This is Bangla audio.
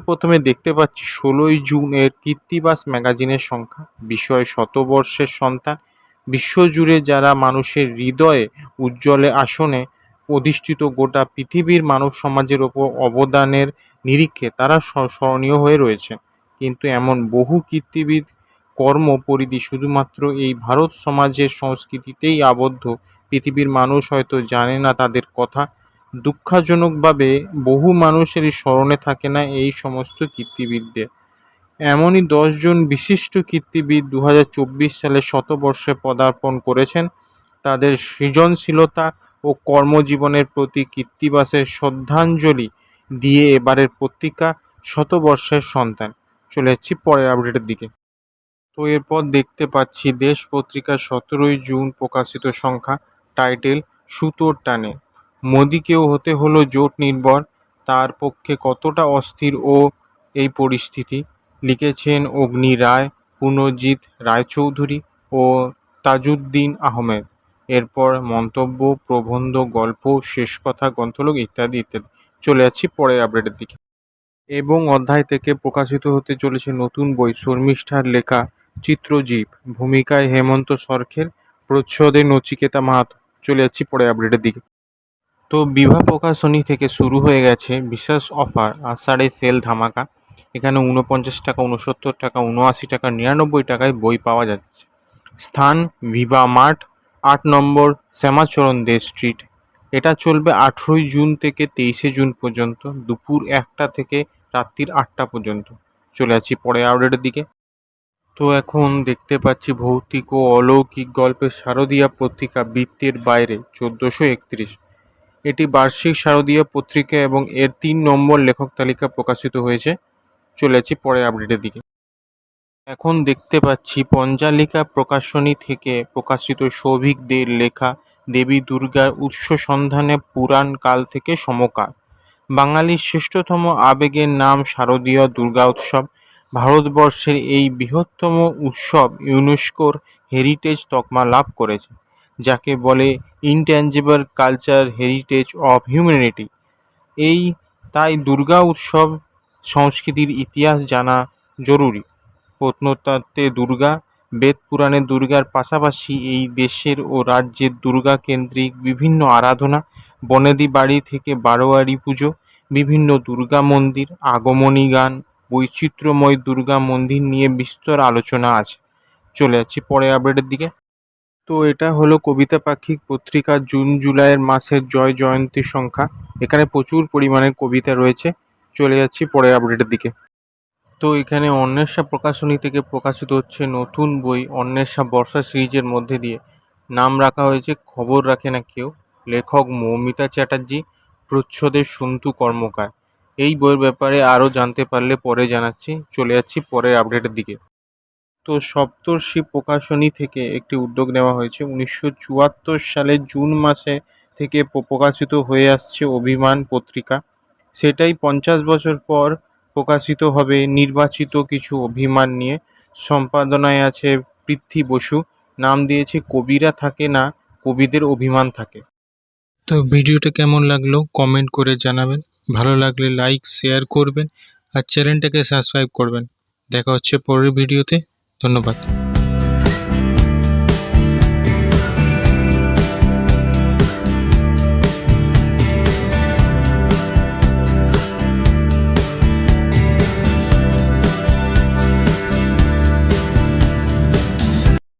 প্রথমে দেখতে পাচ্ছি ১৬ই জুনের কৃত্তিবাস ম্যাগাজিনের সংখ্যা, বিষয় শতবর্ষের সন্তান। বিশ্বজুড়ে যারা মানুষের হৃদয়ে উজ্জ্বলে আসনে অধিষ্ঠিত গোটা পৃথিবীর মানব সমাজের ওপর অবদানের নিরিখে তারা স্মরণীয় হয়ে রয়েছে। কিন্তু এমন বহু কীর্তিবিদ কর্মপরিধি শুধুমাত্র এই ভারত সমাজের সংস্কৃতিতেই আবদ্ধ। পৃথিবীর মানুষ হয়তো জানে না তাদের কথা। দুঃখজনকভাবে বহু মানুষেরই স্মরণে থাকে না এই সমস্ত কীর্তিবিদদের। এমনই ১০ জন বিশিষ্ট কীর্তিবিদ ২০২৪ সালে শতবর্ষে পদার্পণ করেছেন। তাদের সৃজনশীলতা ও কর্মজীবনের প্রতি কৃত্তিবাসের শ্রদ্ধাঞ্জলি দিয়ে এবারের পত্রিকা শতবর্ষের সন্তান। চলে যাচ্ছি পরের আপডেটের দিকে। তো এরপর দেখতে পাচ্ছি দেশ পত্রিকার ১৭ই জুন প্রকাশিত সংখ্যা, টাইটেল সুতোর টানে, মোদিকেও হতে হলো জোট নির্ভর, তার পক্ষে কতটা অস্থির ও এই পরিস্থিতি। লিখেছেন অগ্নি রায়, পুনর্জিৎ রায়চৌধুরী ও তাজউদ্দিন আহমেদ। এরপর মন্তব্য, প্রবন্ধ, গল্প, শেষ কথা, গ্রন্থলোক ইত্যাদি ইত্যাদি। চলে যাচ্ছি পরের আপডেটের দিকে। এবং অধ্যায় থেকে প্রকাশিত হতে চলেছে নতুন বই, শর্মিষ্ঠার লেখা চিত্রজীব, ভূমিকায় হেমন্ত সরখের, প্রচ্ছদে নচিকেতা মাহাতো। চলে যাচ্ছি পরের আপডেটের দিকে। তো বিভা প্রকাশনী থেকে শুরু হয়ে গেছে বিশেষ অফার, আষাঢ়ে সেল ধামাকা। এখানে ৪৯ টাকা, ৬৯ টাকা, ৭৯ টাকা, ৯৯ টাকায় বই পাওয়া যাচ্ছে। স্থান ভিভা মার্ট, ৮ নম্বর শ্যামাচরণ দে স্ট্রিট। এটা চলবে ১৮ই জুন থেকে ২৩শে জুন পর্যন্ত, দুপুর ১টা থেকে রাত্রির ৮টা পর্যন্ত। চলে যাচ্ছি পরের আপডেটের দিকে। তো এখন দেখতে পাচ্ছি ভৌতিক ও অলৌকিক গল্পের শারদীয়া পত্রিকা বৃত্তের বাইরে ১৪৩১। এটি বার্ষিক শারদীয়া পত্রিকা এবং এর ৩ নম্বর লেখক তালিকা প্রকাশিত হয়েছে। চলে যাচ্ছি পরের আপডেটের দিকে। এখন দেখতে পাচ্ছি পঞ্জালিকা প্রকাশনী থেকে প্রকাশিত সৌভিক দের লেখা দেবী দুর্গার উৎস সন্ধানে পুরাণ কাল থেকে সমকাল। বাঙালির শ্রেষ্ঠতম আবেগের নাম শারদীয় দুর্গা উৎসব। ভারতবর্ষের এই বৃহত্তম উৎসব ইউনেস্কোর হেরিটেজ তকমা লাভ করেছে, যাকে বলে intangible culture heritage of humanity. তাই দুর্গা উৎসব সংস্কৃতির ইতিহাস জানা জরুরি। প্রত্নতত্ত্বে দুর্গা, বেদ পুরাণে দুর্গার পাশাপাশি এই দেশের ও রাজ্যের দুর্গা কেন্দ্রিক বিভিন্ন আরাধনা, বনেদি বাড়ি থেকে বারোয়ারি পুজো, বিভিন্ন দুর্গা মন্দির, আগমনী গান, বৈচিত্র্যময় দুর্গা মন্দির নিয়ে বিস্তর আলোচনা আছে। চলে যাচ্ছি পরের আপডেটের দিকে। তো এটা হলো কবিতা পাক্ষিক পত্রিকা জুন জুলাইয়ের মাসের জয় জয়ন্তী সংখ্যা। এখানে প্রচুর পরিমাণের কবিতা রয়েছে। চলে যাচ্ছি পরের আপডেটের দিকে। তো এখানে অন্বেষা প্রকাশনী থেকে প্রকাশিত হচ্ছে নতুন বই, অন্বেষা বর্ষা সিরিজের মধ্যে দিয়ে নাম রাখা হয়েছে খবর রাখে না কেউ। লেখক মৌমিতা চ্যাটার্জি, প্রচ্ছদে সন্তু কর্মকার। এই বইয়ের ব্যাপারে আরও জানতে পারলে পরে জানাচ্ছি। চলে যাচ্ছি পরের আপডেটের দিকে। তো সপ্তর্ষি প্রকাশনী থেকে একটি উদ্যোগ নেওয়া হয়েছে। ১৯৭৪ সালের জুন মাসে থেকে প্রকাশিত হয়ে আসছে অভিমান পত্রিকা, সেটাই ৫০ বছর পর প্রকাশিত হবে নির্বাচিত কিছু অভিমান নিয়ে। সম্পাদনায় আছে পৃথ্বী বসু। নাম দিয়েছে কবিরা থাকে না, কবিদের অভিমান থাকে। তো ভিডিওটা কেমন লাগলো কমেন্ট করে জানাবেন, ভালো লাগলে লাইক শেয়ার করবেন আর চ্যানেলটাকে সাবস্ক্রাইব করবেন। দেখা হচ্ছে পরের ভিডিওতে। ধন্যবাদ।